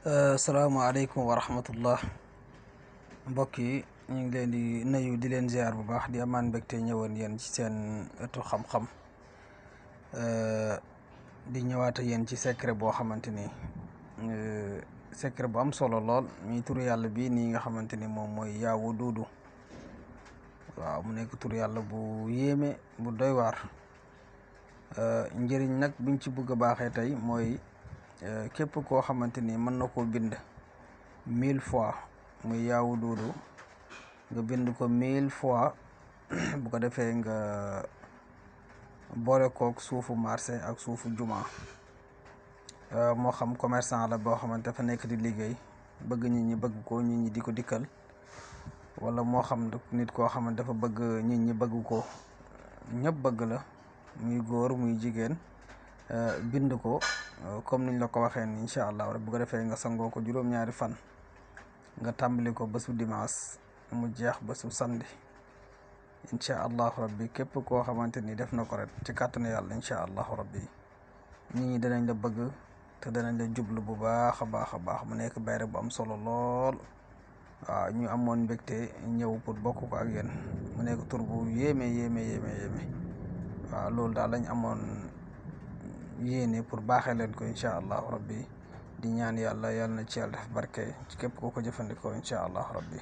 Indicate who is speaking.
Speaker 1: salaamaaleykum wa rahmatullah mbokk yi ñu ngi leen di nuyu di leen ziar bu baax di amaan mbégte ñëwoon yéen ci seen ëttu xam-xam di ñëwaat ak yéen ci secret boo xamante ni secret bu am solo lool muy turu yàlla bii nii nga xamante ni moom mooy yaa Waduudu. waaw mu nekk turu yàlla bu yéeme bu doy waar. njëriñ nag biñ ci bëgg a baaxee tey mooy képp koo xamante ni mën na koo bind 1000 fois muy yaa Waduudu nga bind ko 1000 fois bu ko defee nga boole kook suufu marché ak suufu juma. moo xam commerçant la boo xamante dafa nekk di liggéey bëgg nit ñi bëgg ko nit ñi di ko dikkal, wala moo xam nit koo xamante dafa bëgg nit ñi bëgg ko, ñëpp bëgg la, muy góor muy jigéen. bind ko comme niñ la ko waxee ni incha allah rek bu ko defee nga sangoo ko juróom-ñaari fan, nga tàmbali ko bésu dimanche mu jeex bésu samedi incha allahu rabbi. képp koo xamante ni def na ko rek ci kàttanu yàlla incha allahu rabbi nit ñi danañ la bëgg te danañ la jublu bu baax a baax a baax. mu nekk bayre bu am solo lool. waaw ñu amoon mbégte ñëw pour bokk ko ak yéen. mu nekk tur bu yéeme yéeme. waaw loolu daal lañ amoon yéene pour baaxee leen ko incha allahu rabbi. di ñaan yàlla na ci yàlla def barke ci képp koo ko jëfandikoo incha allahu rabbi.